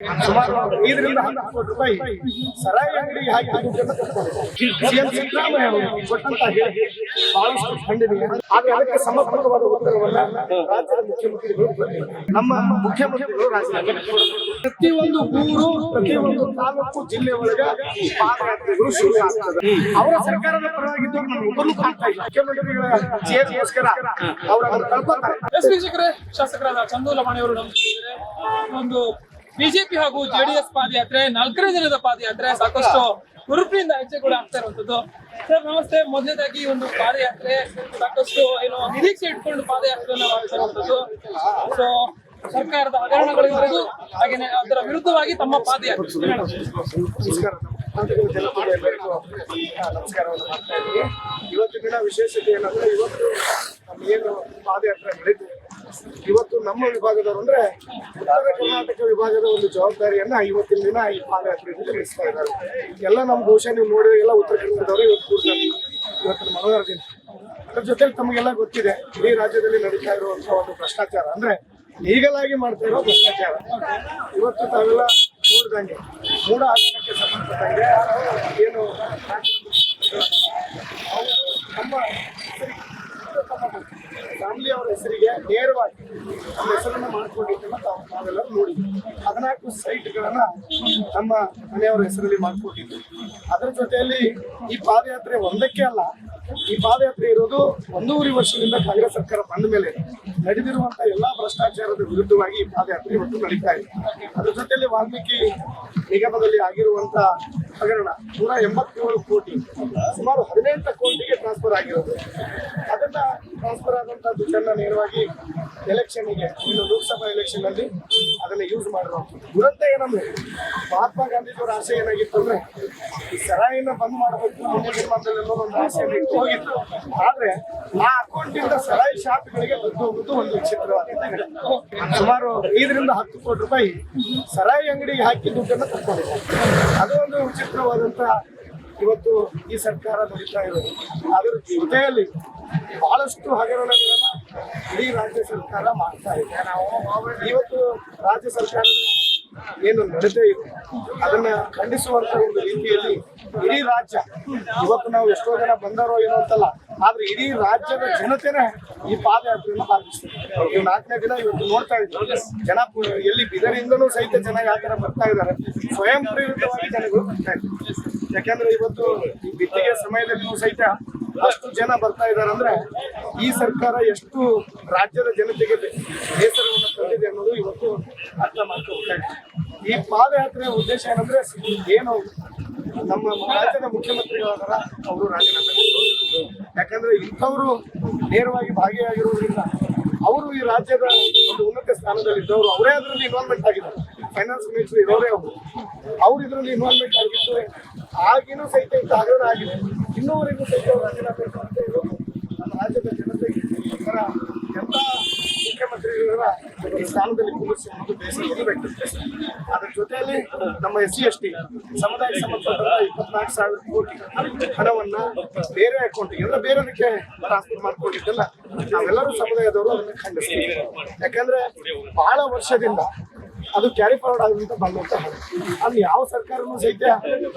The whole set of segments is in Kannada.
ಸುಮಾರು 5 ರಿಂದ 10 ಕೋಟಿ ರೂಪಾಯಿ ಸರಾಯಿ ಅಂಗಡಿಗೆ ಹಾಕಿ ದುಡ್ಡನ್ನು ಕೊಡ್ತಾರೆ. ಸಿಎಂ ಸಿದ್ದರಾಮಯ್ಯ ಅವರು ಕೊಟ್ಟಂತ ಹೇಳಿಕೆ ಬಹಳಷ್ಟು ಖಂಡನೀಯ. ಆದ್ರೆ ಅದಕ್ಕೆ ಸಮರ್ಪಕವಾದ ಉತ್ತರವನ್ನ ರಾಜ್ಯದ ಮುಖ್ಯಮಂತ್ರಿಗಳು ನಮ್ಮ ಮುಖ್ಯಮಂತ್ರಿಗಳು ಪ್ರತಿಯೊಂದು ಊರು ಪ್ರತಿಯೊಂದು ತಾಲೂಕು ಜಿಲ್ಲೆ ಒಳಗ ಪಾದಯಾತ್ರೆಗಳು ಶುರು ಆಗ್ತದೆ. ಅವರ ಸರ್ಕಾರದ ಪರವಾಗಿದ್ದು ಒಬ್ಬರು ಕಾಣ್ತಾ ಇಲ್ಲ. ಮುಖ್ಯಮಂತ್ರಿಗಳ ಚೇರ್ಗೋಸ್ಕರ ಅವರನ್ನು ಕಳ್ಕೊತಾರೆ. ಶಾಸಕರಾದ ಚಂದು ಲಮಾಣಿ ಅವರು ಒಂದು ಬಿಜೆಪಿ ಹಾಗೂ ಜೆಡಿಎಸ್ ಪಾದಯಾತ್ರೆ 4ನೇ ದಿನದ ಪಾದಯಾತ್ರೆ ಸಾಕಷ್ಟು ಹುರುಪಿನಿಂದ ಹೆಜ್ಜೆ ಕೂಡ ಆಗ್ತಾ ಇರುವಂತದ್ದು. ಸರ್ ನಮಸ್ತೆ. ಮೊದಲನೇದಾಗಿ ಒಂದು ಪಾದಯಾತ್ರೆ ಸಾಕಷ್ಟು ಏನು ನಿರೀಕ್ಷೆ ಇಟ್ಕೊಂಡು ಪಾದಯಾತ್ರೆಯನ್ನು ಮಾಡ್ತಾ ಇರುವಂತದ್ದು. ಸೊ ಸರ್ಕಾರದ ಹಗರಣಗಳಿರುವುದು ಹಾಗೇನೆ ಅದರ ವಿರುದ್ಧವಾಗಿ ತಮ್ಮ ಪಾದಯಾತ್ರೆ. ನಮಸ್ಕಾರವನ್ನು ಮಾಡ್ತಾ ಇದ್ದೀನಿ. ಇವತ್ತಿನ ದಿನ ವಿಶೇಷತೆ ಏನಂದ್ರೆ ಇವತ್ತು ಏನು ಪಾದಯಾತ್ರೆ ನಡೀತು. ಇವತ್ತು ನಮ್ಮ ವಿಭಾಗದವರು ಅಂದ್ರೆ ಉತ್ತರ ಕರ್ನಾಟಕ ವಿಭಾಗದ ಒಂದು ಜವಾಬ್ದಾರಿಯನ್ನ ಇವತ್ತಿನ ದಿನ ಈ ಪಾದಯಾತ್ರೆಯಿಂದ ನಡೆಸ್ತಾ ಇದ್ದಾರೆ. ಎಲ್ಲ ನಮ್ಮ ಬಹುಶಃ ನೀವು ನೋಡಿ ಎಲ್ಲ ಉತ್ತರ ಕರ್ನಾಟಕದವರು ಇವತ್ತು ಕೂಡ್ತಾರೆ ಇವತ್ತಿನ ಮನೋಹರ ದಿನ. ಅದ್ರ ಜೊತೆಗೆ ತಮಗೆಲ್ಲ ಗೊತ್ತಿದೆ ಇಡೀ ರಾಜ್ಯದಲ್ಲಿ ನಡೀತಾ ಇರುವಂತಹ ಒಂದು ಭ್ರಷ್ಟಾಚಾರ ಅಂದ್ರೆ ಲೀಗಲ್ ಆಗಿ ಮಾಡ್ತಾ ಇರೋ ಭ್ರಷ್ಟಾಚಾರ. ಇವತ್ತು ತಾವೆಲ್ಲ ನೋಡಿದಂಗೆ ಮೂಢ ಆಚರಣೆಗೆ ಸಂಬಂಧಪಟ್ಟಂಗೆ ಏನು ನಮ್ಮ ಫ್ಯಾಮಿಲಿ ಅವರ ಹೆಸರಿಗೆ ನೇರವಾಗಿ ನಮ್ಮ ಹೆಸರನ್ನ ಮಾಡ್ಕೊಂಡಿದ್ದನ್ನ ನಾವೆಲ್ಲರೂ ನೋಡಿದ್ವಿ. 14 ಸೈಟ್ಗಳನ್ನ ನಮ್ಮ ಮನೆಯವರ ಹೆಸರಲ್ಲಿ ಮಾಡ್ಕೊಂಡಿದ್ವಿ. ಅದರ ಜೊತೆಯಲ್ಲಿ ಈ ಪಾದಯಾತ್ರೆ ಒಂದಕ್ಕೆ ಅಲ್ಲ, ಈ ಪಾದಯಾತ್ರೆ ಇರೋದು 1.5 ವರ್ಷದಿಂದ ಕಾಂಗ್ರೆಸ್ ಸರ್ಕಾರ ಬಂದ ಮೇಲೆ ನಡೆದಿರುವಂತಹ ಎಲ್ಲಾ ಭ್ರಷ್ಟಾಚಾರದ ವಿರುದ್ಧವಾಗಿ ಈ ಪಾದಯಾತ್ರೆ ಇವತ್ತು ನಡೀತಾ ಇದೆ. ಅದ್ರ ಜೊತೆಯಲ್ಲಿ ವಾಲ್ಮೀಕಿ ನಿಗಮದಲ್ಲಿ ಆಗಿರುವಂತ ಹಗರಣ 187 ಕೋಟಿ ಸುಮಾರು 18 ಕೋಟಿಗೆ ಟ್ರಾನ್ಸ್ಫರ್ ಆಗಿರೋದು. ಅದನ್ನ ಟ್ರಾನ್ಸ್ಫರ್ ಆದಂತ ದುಡ್ಡನ್ನ ನೇರವಾಗಿ ಎಲೆಕ್ಷನ್ಗೆ ಇನ್ನು ಲೋಕಸಭಾ ಎಲೆಕ್ಷನ್ ಅಲ್ಲಿ ಅದನ್ನ ಯೂಸ್ ಮಾಡಿರೋ ದುರಂತ ಏನಂದ್ರೆ ಮಹಾತ್ಮ ಗಾಂಧೀಜಿಯವರ ಆಸೆ ಏನಾಗಿತ್ತು ಅಂದ್ರೆ ಈ ಸರಾಯಿನ ಬಂದ್ ಮಾಡಬೇಕು ಮುಂದಿನ ದಿನಮಾನದಲ್ಲಿ ಅನ್ನೋ ಒಂದು ಆಸೆಯನ್ನು ಇಟ್ಟು ಹೋಗಿತ್ತು. ಆದ್ರೆ ಆ ಅಕೌಂಟ್ ಇಂದ ಸರಾಯಿ ಶಾಪ್ಗಳಿಗೆ ದುಡ್ಡು ಹೋಗುವುದು ಒಂದು ವಿಚಿತ್ರವಾದ ಸುಮಾರು 5 ರಿಂದ 10 ಕೋಟಿ ರೂಪಾಯಿ ಸರಾಯಿ ಅಂಗಡಿಗೆ ಹಾಕಿ ದುಡ್ಡನ್ನು ತಕ್ಕೊಂಡಿದ್ದಾರೆ. ಅದು ಒಂದು ವಿಚಿತ್ರವಾದಂತ ಇವತ್ತು ಈ ಸರ್ಕಾರ ನಡೀತಾ ಇರೋದು. ಅದರ ಜೊತೆಯಲ್ಲಿ ಬಹಳಷ್ಟು ಹಗರಣಗಳನ್ನ ಇಡೀ ರಾಜ್ಯ ಸರ್ಕಾರ ಮಾಡ್ತಾ ಇದೆ. ಇವತ್ತು ರಾಜ್ಯ ಸರ್ಕಾರದ ಏನು ನಡೀತಾ ಇದೆ ಅದನ್ನ ಖಂಡಿಸುವಂತ ಒಂದು ರೀತಿಯಲ್ಲಿ ಇಡೀ ರಾಜ್ಯ ಇವತ್ತು ನಾವು ಎಷ್ಟೋ ಜನ ಬಂದಾರೋ ಏನೋ ಅಂತಲ್ಲ, ಆದ್ರೆ ಇಡೀ ರಾಜ್ಯದ ಜನತೆನೇ ಈ ಪಾದಯಾತ್ರೆಯನ್ನು ಭಾಗಿಸ್ತಾರೆ. ನೀವು 4ನೇ ದಿನ ಇವತ್ತು ನೋಡ್ತಾ ಇದ್ದೀವಿ ಜನ ಎಲ್ಲಿ ಬಿದರಿಂದನೂ ಸಹಿತ ಜನ ಯಾವ ತರ ಬರ್ತಾ ಇದ್ದಾರೆ. ಸ್ವಯಂ ಪ್ರೇರಿತವಾಗಿ ಜನಗಳು ಬರ್ತಾ ಇದ್ದಾರೆ. ಯಾಕಂದ್ರೆ ಇವತ್ತು ಈ ಬಿತ್ತಿಗೆ ಸಮಯದಲ್ಲಿ ಸಹಿತ ಅಷ್ಟು ಜನ ಬರ್ತಾ ಇದ್ದಾರೆ ಅಂದ್ರೆ ಈ ಸರ್ಕಾರ ಎಷ್ಟು ರಾಜ್ಯದ ಜನತೆಗೆ ಬೇಸರವನ್ನು ತಂದಿದೆ ಅನ್ನೋದು ಇವತ್ತು ಅರ್ಥ ಮಾಡ್ಕೋಬೇಕಾಗಿದೆ. ಈ ಪಾದಯಾತ್ರೆಯ ಉದ್ದೇಶ ಏನಂದ್ರೆ ಏನು ನಮ್ಮ ರಾಜ್ಯದ ಮುಖ್ಯಮಂತ್ರಿಗಳಾದಾರ ಅವರು ರಾಜೀನಾಮೆ ಕೊಟ್ಟು, ಯಾಕಂದ್ರೆ ಇಂಥವ್ರು ನೇರವಾಗಿ ಭಾಗಿಯಾಗಿರೋದ್ರಿಂದ ಅವರು ಈ ರಾಜ್ಯದ ಒಂದು ಉನ್ನತ ಸ್ಥಾನದಲ್ಲಿ ಇದ್ದವರು ಅವರೇ ಅದರಲ್ಲಿ ಇನ್ವಾಲ್ವ್ಮೆಂಟ್ ಆಗಿದ್ದಾರೆ. ಫೈನಾನ್ಸ್ ಮಿನಿಸ್ಟರ್ ಇರೋರೇ ಅವ್ರು ಇದರಲ್ಲಿ ಇನ್ವಾಲ್ವ್ಮೆಂಟ್ ಆಗಿತ್ತು. ಆಗಿನೂ ಸಹಿತ ಇಂಥ ಹಗರಣ ಆಗಿದೆ. ಇನ್ನೂವರೆಗೂ ಸಹಿತ ರಾಜೀನಾಮೆ ಅಂತ ಇರೋದು ನಮ್ಮ ರಾಜ್ಯದ ಜನತೆಗೆ ಎಲ್ಲ ಮುಖ್ಯಮಂತ್ರಿಗಳ ಈ ಸ್ಥಾನದಲ್ಲಿ ಕೂರಿಸಿ ಒಂದು ಬೇಸರವನ್ನು ವ್ಯಕ್ತಪಡಿಸಿದೆ. ಅದರ ಜೊತೆಯಲ್ಲಿ ನಮ್ಮ SC/ST ಸಮುದಾಯಕ್ಕೆ ಸಂಬಂಧಪಟ್ಟ 24,000 ಕೋಟಿ ಹಣವನ್ನ ಬೇರೆ ಅಕೌಂಟಿಗೆ ಅಂದ್ರೆ ಬೇರೆದಕ್ಕೆ ಟ್ರಾನ್ಸ್ಫರ್ ಮಾಡ್ಕೊಂಡಿದ್ದಲ್ಲ ನಾವೆಲ್ಲರೂ ಸಮುದಾಯದವರು ಅದನ್ನು ಖಂಡಿಸ್ತೀವಿ. ಯಾಕಂದ್ರೆ ಬಹಳ ವರ್ಷದಿಂದ ಅದು ಕ್ಯಾರಿ ಫಾರ್ವರ್ಡ್ ಆಗುವಂತ ಬಂದಂತ ಹಣ ಅಲ್ಲಿ ಯಾವ ಸರ್ಕಾರನೂ ಸಹಿತ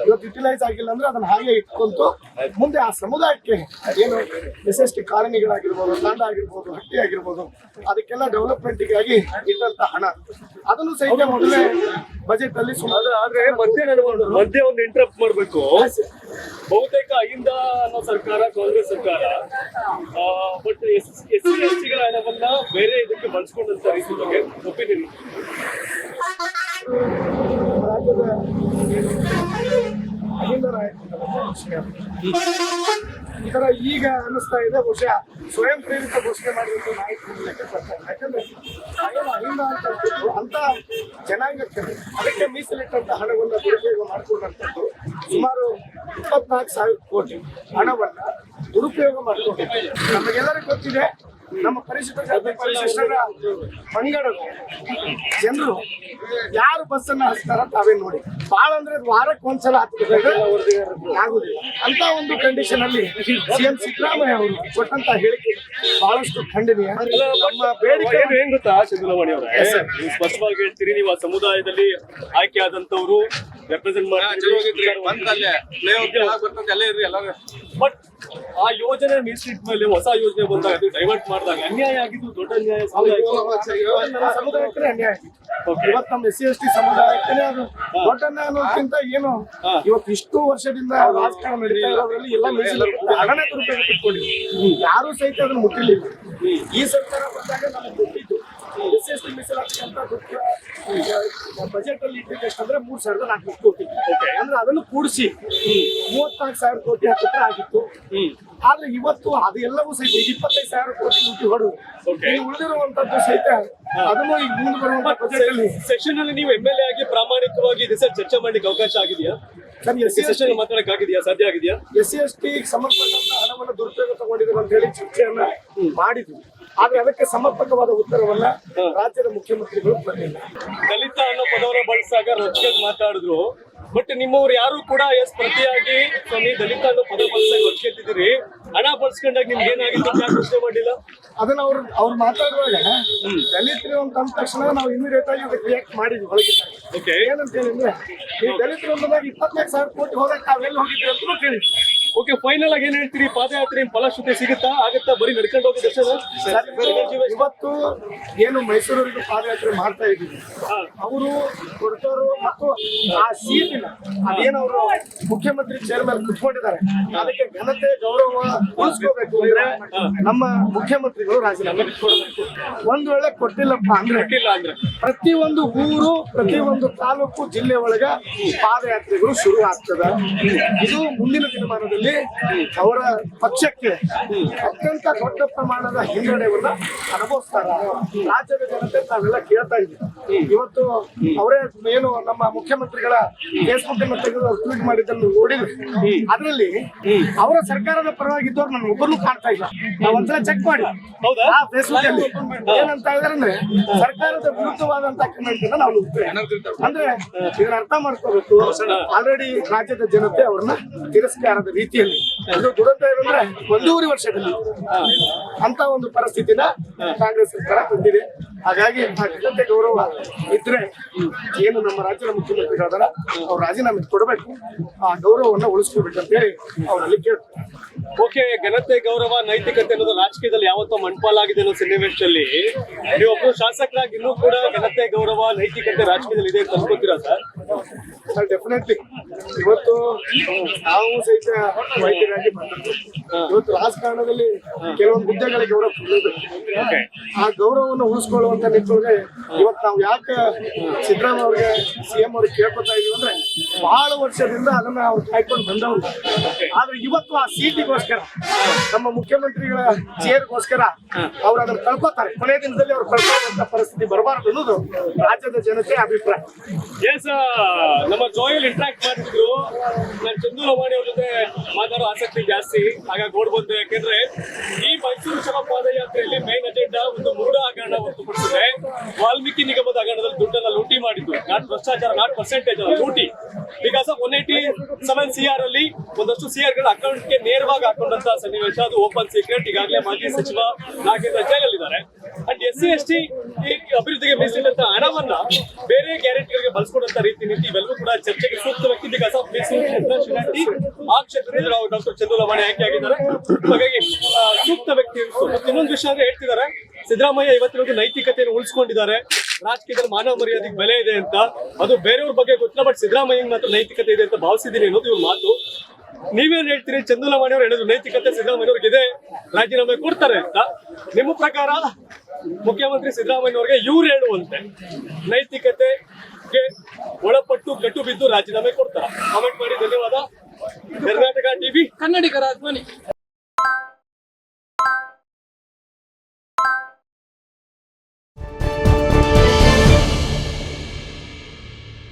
ಇವತ್ತು ಯುಟಿಲೈಸ್ ಆಗಿಲ್ಲ ಅಂದ್ರೆ ಅದನ್ನ ಹಾಗೆ ಇಟ್ಕೊಂತು ಮುಂದೆ ಆ ಸಮುದಾಯಕ್ಕೆ ಏನು SC/ST ಕಾಲನಿಗಳಾಗಿರ್ಬೋದು, ತಂಡ ಆಗಿರ್ಬೋದು, ಹಟ್ಟಿ ಆಗಿರ್ಬೋದು, ಅದಕ್ಕೆಲ್ಲ ಡೆವಲಪ್ಮೆಂಟ್ಗಾಗಿ ಇಟ್ಟಂತ ಹಣ ಅದನ್ನು ಸಹಿತ ಮೊದಲೇ ಬಜೆಟ್ ಅಲ್ಲಿ ಸುಮಾರು. ಆದ್ರೆ ಮಧ್ಯೆ ಒಂದು ಇಂಟರಪ್ಟ್ ಮಾಡಬೇಕು. ಬಹುತೇಕ ಅಹಿಂದ ಅನ್ನೋ ಸರ್ಕಾರ ಕಾಂಗ್ರೆಸ್ ಸರ್ಕಾರ ಬಟ್ SC/STಗಳ ಹಣವನ್ನ ಬೇರೆ ಇದಕ್ಕೆ ಬಳಸ್ಕೊಂಡಂತ ರೀತಿ ಬಗ್ಗೆ ಒಪ್ಪಿದ್ದೀನಿ. ರಾಜ್ಯದ ಅಹಿಂದ ನಾಯಕರ ಈ ತರ ಈಗ ಅನ್ನಿಸ್ತಾ ಇದೆ ಬಹುಶಃ ಸ್ವಯಂ ಪ್ರೇರಿತ ಘೋಷಣೆ ಮಾಡಿದಂತ ನಾಯಕರು ಲೆಕ್ಕ ಬರ್ತಾರೆ. ಯಾಕಂದ್ರೆ ಅಹಿಂದ ಅಂತ ಜನಾಂಗಕ್ಕೆ ಅದಕ್ಕೆ ಮೀಸಲಿಟ್ಟಂತ ಹಣವನ್ನ ದುರುಪಯೋಗ ಮಾಡಿಕೊಂಡಂಥದ್ದು ಸುಮಾರು 24,000 ಕೋಟಿ ಹಣವನ್ನ ದುರುಪಯೋಗ ಮಾಡಿಕೊಂಡಿದ್ದಾರೆ. ನಮಗೆಲ್ಲರಿಗೂ ಗೊತ್ತಿದೆ ನಮ್ಮ ಪರಿಶಿಷ್ಟ ಜಾತಿ ಪರಿಶಿಷ್ಟರ ಪಂಗಡಗಳು ಜನರು ಯಾರು ಬಸ್ ಅನ್ನ ಹಚ್ತಾರ ತಾವೇ ನೋಡಿ. ಬಾಳ ಅಂದ್ರೆ ವಾರಕ್ಕೆ ಒಂದ್ಸಲ ಆಗುದಿಲ್ಲ ಅಂತ ಒಂದು ಕಂಡೀಷನ್ ಅಲ್ಲಿ ಸಿಎಂ ಸಿದ್ದರಾಮಯ್ಯ ಅವರು ಕೊಟ್ಟಂತ ಹೇಳಿಕೆ ಬಹಳಷ್ಟು ಖಂಡನೀಯ. ನಮ್ಮ ಬೇಡಿಕೆ ಏನ್ ಗೊತ್ತಾ ಚಂದ್ರಮಣಿ ಅವರೇ, ನೀವು ಸ್ಪಷ್ಟವಾಗಿ ಹೇಳ್ತೀರಿ, ನೀವು ಆ ಸಮುದಾಯದಲ್ಲಿ ಆಯ್ಕೆ ಆದಂತವ್ರು ರೆಪ್ರೆಸೆಂಟ್ ಬಟ್ ಆ ಯೋಜನೆ ಮೀಸಲಿಟ್ಟ ಮೇಲೆ ಹೊಸ ಯೋಜನೆ ಬಂದಾಗ ಅದು ಡೈವರ್ಟ್ ಮಾಡಿದಾಗ ಅನ್ಯಾಯ ಆಗಿದ್ದು ದೊಡ್ಡ ಅನ್ಯಾಯ ಸಮುದಾಯಕ್ಕೆ ಅನ್ಯಾಯ ಆಗಿದೆ. ಇವತ್ತು ನಮ್ಮ SC/ST ಸಮುದಾಯಕ್ಕೆ ಅದು ದೊಡ್ಡ ಅನ್ಯಾಯ ಅನ್ನೋದಕ್ಕಿಂತ ಏನು ಇವತ್ತು ಇಷ್ಟು ವರ್ಷದಿಂದ ರಾಜಕಾರಣ ನಡೀತಾ ಇರೋದ್ರಲ್ಲಿ ಎಲ್ಲ ಮೀಸಲು ಹಣನೇ ದುರುಪಯೋಗ ಪಡ್ಕೊಂಡಿದ್ರು. ಯಾರು ಸಹಿತ ಅದನ್ನು ಮುಟ್ಟಿರ್ಲಿಲ್ಲ. ಈ ಸರ್ಕಾರ ಬಂದಾಗ ನಮಗೆ ಗೊತ್ತಿತ್ತು SC/ST ಮೀಸಲಾತಿ ಅಂತ ಬಜೆಟ್ ಅಲ್ಲಿ ಇಟ್ಟಿದ್ದು ಎಷ್ಟಂದ್ರೆ 3,400 ಕೋಟಿ. ಅಂದ್ರೆ ಅದನ್ನು ಕೂಡಿಸಿ 34,000 ಕೋಟಿ ಹತ್ತಿರ ಆಗಿತ್ತು. ಆದ್ರೆ ಇವತ್ತು ಅದೆಲ್ಲವೂ ಸಹಿತ 25,000 ಕೋಟಿ ದುಡ್ಡು ಹೊಡೆದು ಉಳಿದಿರುವಂತದ್ದು ಸಹಿತ ಅದನ್ನು ಈಗ ಮುಂದೆ ಬರುವಂತ ಬಜೆಟ್ ಅಲ್ಲಿ ಸೆಕ್ಷನ್ ಅಲ್ಲಿ ನೀವು MLA ಆಗಿ ಪ್ರಾಮಾಣಿಕವಾಗಿ ಚರ್ಚೆ ಮಾಡ್ಲಿಕ್ಕೆ ಅವಕಾಶ ಆಗಿದೆಯಾ? ಸೆಷನ್ ಮಾತಾಡಕ್ ಆಗಿದೆಯಾ? ಸಾಧ್ಯ ಆಗಿದೆಯಾ? SC/ST ಸಮರ್ಪಕವಾದ ಹಣವನ್ನು ದುರುಪಯೋಗ ತಗೊಂಡಿದ್ರು ಅಂತ ಹೇಳಿ ಚರ್ಚೆಯನ್ನ ಮಾಡಿದ್ವಿ. ಆದ್ರೆ ಅದಕ್ಕೆ ಸಮರ್ಪಕವಾದ ಉತ್ತರವನ್ನ ರಾಜ್ಯದ ಮುಖ್ಯಮಂತ್ರಿಗಳು ಕೊಟ್ಟಿಲ್ಲ. ದಲಿತ ಅನ್ನೋ ಪದವನ್ನ ಬಳಸಾಗ ರೊಚ್ಚಿಗೆ ಮಾತಾಡಿದ್ರು. ಬಟ್ ನಿಮ್ಮವ್ರು ಯಾರು ಕೂಡ ಪ್ರತಿಯಾಗಿ ಸ್ವಾಮಿ ದಲಿತ ಅನ್ನೋ ಪದ ಬಳಸಾಗ ರೊಚ್ಚಿಗೆತ್ತಿದ್ದೀರಿ, ಹಣ ಬಳಸ್ಕೊಂಡಾಗ ನಿಮ್ಗೆ ಏನಾಗಿತ್ತು ಯಾಕೆ ಪ್ರಶ್ನೆ ಮಾಡಿಲ್ಲ? ಅದನ್ನ ಅವ್ರು ಮಾತಾಡುವಾಗ ದಲಿತರು ಅಂತ ಅಂದ ತಕ್ಷಣ ನಾವು ಇಮಿಡಿಯೇಟ್ ಆಗಿ ಅದಕ್ಕೆ ರಿಯಾಕ್ಟ್ ಮಾಡಿದ್ವಿ ಒಳಗೆ. ಏನಂತ ಹೇಳಿದ್ರೆ ಈ ದಲಿತರು ಅಂದಾಗ 24,000 ಕೋಟಿ ಹೋದಾಗ ತಾವೆಲ್ಲ ಹೋಗಿದ್ರಿ ಅಂತ ಕೇಳಿದ್ವಿ. ಓಕೆ, ಫೈನಲ್ ಆಗಿ ಏನ್ ಹೇಳ್ತೀರಿ? ಪಾದಯಾತ್ರೆ ಫಲಶ್ರುತಿ ಸಿಗುತ್ತಾ? ಆಗತ್ತಾ? ಬರೀ ನಡ್ಕೊಂಡು ಹೋಗಿ ದರ್ಶನ? ಇವತ್ತು ಏನು ಮೈಸೂರಿಗೆ ಪಾದಯಾತ್ರೆ ಮಾಡ್ತಾ ಇದ್ದೀವಿ, ಅವರು ಕೊಡ್ತೋರು ಮತ್ತು ಆ ಸೀಟಿನ ಅದೇನು ಅವರು ಮುಖ್ಯಮಂತ್ರಿ ಚೇರ್ ಮೇಲೆ ಕುತ್ಕೊಂಡಿದ್ದಾರೆ ಅದಕ್ಕೆ ಘನತೆ ಗೌರವ ಉಳಿಸ್ಕೋಬೇಕು ಅಂದ್ರೆ ನಮ್ಮ ಮುಖ್ಯಮಂತ್ರಿಗಳು ರಾಜೀನಾಮೆ ಕೊಡಬೇಕು. ಒಂದ್ ವೇಳೆ ಕೊಟ್ಟಿಲ್ಲಪ್ಪ ಅಂದ್ರೆ ಪ್ರತಿಯೊಂದು ಊರು ಪ್ರತಿಯೊಂದು ತಾಲೂಕು ಜಿಲ್ಲೆ ಒಳಗ ಪಾದಯಾತ್ರೆಗಳು ಶುರು ಆಗ್ತದ. ಇದು ಮುಂದಿನ ದಿನಮಾನದಲ್ಲಿ ಅವರ ಪಕ್ಷಕ್ಕೆ ಅತ್ಯಂತ ದೊಡ್ಡ ಪ್ರಮಾಣದ ಹಿನ್ನಡೆಯನ್ನ ಅನುಭವಿಸ್ತಾರ. ರಾಜ್ಯದ ಜನತೆ ನಾವೆಲ್ಲ ಕೇಳ್ತಾ ಇದ್ದೀವಿ. ಇವತ್ತು ಅವರೇ ಏನು ನಮ್ಮ ಮುಖ್ಯಮಂತ್ರಿಗಳ ಫೇಸ್ಬುಕ್ ಅನ್ನು ತೆಗೆದು ಟ್ವೀಟ್ ಮಾಡಿದ್ದನ್ನು ನೋಡಿದ್ವಿ. ಅದರಲ್ಲಿ ಅವರ ಸರ್ಕಾರದ ಪರವಾಗಿದ್ದವ್ರು ನನ್ನ ಒಬ್ಬರನ್ನು ಕಾಣ್ತಾ ಇಲ್ಲ. ನಾವು ಒಂದ್ಸಲ ಚೆಕ್ ಮಾಡಿ ಆ ಫೇಸ್ಬುಕ್ ಅಲ್ಲಿ ಏನಂತ ಇದಾರೆ ಅಂದ್ರೆ ಸರ್ಕಾರದ ವಿರುದ್ಧವಾದಂತಹ ಕಮೆಂಟ್ ಅನ್ನ ನಾವು ಅಂದ್ರೆ ಇದನ್ನ ಅರ್ಥ ಮಾಡ್ಕೋಬೇಕು. ಆಲ್ರೆಡಿ ರಾಜ್ಯದ ಜನತೆ ಅವ್ರನ್ನ ತಿರಸ್ಕಾರದ ರೀತಿಯಲ್ಲಿ ಇದು ದುರಂತ ಏನಂದ್ರೆ 1.5 ವರ್ಷದಲ್ಲಿ ಅಂತ ಒಂದು ಪರಿಸ್ಥಿತಿನ ಕಾಂಗ್ರೆಸ್ ಸರ್ಕಾರ ತಂದಿದೆ. ಹಾಗಾಗಿ ಆ ಘನತೆ ಗೌರವ ಇದ್ರೆ ಏನು ನಮ್ಮ ರಾಜ್ಯದ ಮುಖ್ಯಮಂತ್ರಿಗಳಾದಾರ ಅವ್ರು ರಾಜೀನಾಮೆ ಕೊಡಬೇಕು, ಆ ಗೌರವವನ್ನ ಉಳಿಸ್ಕೋಬೇಕಂತ ಹೇಳಿ ಅವರಲ್ಲಿ ಕೇಳ್ತಾರೆ. ಓಕೆ, ಘನತೆ ಗೌರವ ನೈತಿಕತೆ ಅನ್ನೋದು ರಾಜಕೀಯದಲ್ಲಿ ಯಾವತ್ತೋ ಮಣ್ಪಾಲಾಗಿದೆ ಅನ್ನೋ ಸನ್ನಿವೇಶದಲ್ಲಿ ನೀವೊಬ್ಬರು ಶಾಸಕರಾಗಿ ಇನ್ನೂ ಕೂಡ ಘನತೆ ಗೌರವ ನೈತಿಕತೆ ರಾಜಕೀಯದಲ್ಲಿ ಇದೆ ಅಂತ ಅನ್ಕೋತೀರಾ ಸರ್? ಡೆಫಿನೆಟ್ಲಿ ಇವತ್ತು ನಾವು ಸಹಿತ ವೈದ್ಯರಾಗಿ ಬಂದಿದ್ದು ಇವತ್ತು ರಾಜಕಾರಣದಲ್ಲಿ ಕೆಲವೊಂದು ಹುದ್ದೆಗಳಿಗೆ ಗೌರವ ಕೊಡಬೇಕು. ಆ ಗೌರವವನ್ನು ಉಳಿಸ್ಕೊಳ್ಳುವಂತ ನಿಟ್ಟಿನೊಳಗೆ ಇವತ್ತು ನಾವು ಯಾಕೆ ಸಿದ್ದರಾಮಯ್ಯ ಅವ್ರಿಗೆ CM ಅವ್ರಿಗೆ ಕೇಳ್ಕೊತಾ ಇದೀವಿ ಅಂದ್ರೆ ಬಹಳ ವರ್ಷದಿಂದ ಅದನ್ನ ಅವ್ರು ಕಾಯ್ಕೊಂಡು ಬಂದವರು. ಆದ್ರೆ ಇವತ್ತು ಆ ಸೀಟಿಗೋಸ್ಕರ ನಮ್ಮ ಮುಖ್ಯಮಂತ್ರಿಗಳ ಚೇರ್ಗೋಸ್ಕರ ಅವ್ರು ಅದನ್ನ ಕಳ್ಕೊತಾರೆ. ಕೊನೆಯ ದಿನದಲ್ಲಿ ಅವ್ರು ಕಳ್ಕೊಳ್ಳುವಂತ ಪರಿಸ್ಥಿತಿ ಬರಬಾರದು ಅನ್ನೋದು ರಾಜ್ಯದ ಜನತೆ ಅಭಿಪ್ರಾಯ. ನಮ್ಮ ಜೋಯಲ್ ಇಂಟ್ರಾಕ್ಟ್ ಮಾಡಿದ್ರು. ನಾನು ಚಂದು ಲವಾಣಿ ಅವ್ರ ಜೊತೆ ಮಾತಾಡೋ ಆಸಕ್ತಿ ಜಾಸ್ತಿ, ಹಾಗಾಗಿ ಓಡ್ಬಂದು. ಯಾಕೆಂದ್ರೆ ಈ ಮೈಸೂರು ಶ್ರಮ ಪಾದಯಾತ್ರೆಯಲ್ಲಿ ಮೇನ್ ಅಜೆಂಡಾ ಒಂದು ಮೂಢ ಹಗರಣ ಹೊರತುಪಡಿಸಿದ್ರೆ ವಾಲ್ಮೀಕಿ ನಿಗಮದ ಹಗರಣದಲ್ಲಿ ದುಡ್ಡನ್ನ ಲೂಟಿ ಮಾಡಿದ್ದು, ನಾಟ್ ಭ್ರಷ್ಟಾಚಾರ, ನಾಟ್ ಪರ್ಸೆಂಟೇಜ್ ಲೂಟಿ. ಬಿಕಾಸ್ ಆಫ್ 187 CR ಅಲ್ಲಿ ಒಂದಷ್ಟು CR ಗಳ ಅಕೌಂಟ್ಗೆ ನೇರವಾಗಿ ಹಾಕೊಂಡಂತ ಸನ್ನಿವೇಶ, ಅದು ಓಪನ್ ಸೀಕ್ರೆಟ್. ಈಗಾಗಲೇ ಮಾಜಿ ಸಚಿವ ನಾಗೇಂದ್ರ ಜೈಲಲ್ಲಿದ್ದಾರೆ. ಅಂಡ್ SC/ST ಅಭಿವೃದ್ಧಿಗೆ ಮೀಸಲಿಟ್ಟಂತ ಹಣವನ್ನ ಬೇರೆ ಗ್ಯಾರಂಟಿಗಳಿಗೆ ಬಳಸ್ಕೊಂಡಂತ ರೀತಿ ನೀತಿ ಇವೆಲ್ಲವೂ ಕೂಡ ಚರ್ಚೆಗೆ ಸೂಕ್ತ ವ್ಯಕ್ತಿ. ಬಿಕಾಸ್ ಆಫ್ ಆ ಕ್ಷೇತ್ರದಲ್ಲಿ ಡಾಕ್ಟರ್ ಚಂದು ಲವಾಣಿ ಆಯ್ಕೆ ಆಗಿದ್ದಾರೆ. ಹಾಗಾಗಿ ಸೂಕ್ತ ವ್ಯಕ್ತಿ. ಮತ್ತೆ ಇನ್ನೊಂದು ವಿಷಯ ಅಂದ್ರೆ ಹೇಳ್ತಿದ್ದಾರೆ, ಸಿದ್ದರಾಮಯ್ಯ ಇವತ್ತಿನ ನೈತಿಕತೆಯನ್ನು ಉಳಿಸ್ಕೊಂಡಿದ್ದಾರೆ, ರಾಜಕೀಯದಲ್ಲಿ ಮಾನವ ಮರ್ಯಾದೆಗೆ ಬೆಲೆ ಇದೆ ಅಂತ. ಅದು ಬೇರೆಯವ್ರ ಬಗ್ಗೆ ಗೊತ್ತಿಲ್ಲ, ಬಟ್ ಸಿದ್ದರಾಮಯ್ಯ ಮಾತ್ರ ನೈತಿಕತೆ ಇದೆ ಅಂತ ಭಾವಿಸಿದ್ದೀನಿ ಅನ್ನೋದು ಇವ್ರ ಮಾತು. ನೀವೇನ್ ಹೇಳ್ತೀರಿ? ಚಂದು ಲವಾಣಿ ಅವರು ಹೇಳಿದ್ರು ನೈತಿಕತೆ ಸಿದ್ದರಾಮಯ್ಯವ್ರಿಗೆ ಇದೆ, ರಾಜೀನಾಮೆ ಕೊಡ್ತಾರೆ ಅಂತ. ನಿಮ್ಮ ಪ್ರಕಾರ ಮುಖ್ಯಮಂತ್ರಿ ಸಿದ್ದರಾಮಯ್ಯವ್ರಿಗೆ ಇವ್ರು ಹೇಳುವಂತೆ ನೈತಿಕತೆಗೆ ಒಳಪಟ್ಟು ಕಟ್ಟು ಬಿದ್ದು ರಾಜೀನಾಮೆ ಕೊಡ್ತಾರ? ಕಾಮೆಂಟ್ ಮಾಡಿ. ಧನ್ಯವಾದ. ಕರ್ನಾಟಕ ಟಿವಿ, ಕನ್ನಡಿಗರ ಧ್ವನಿ.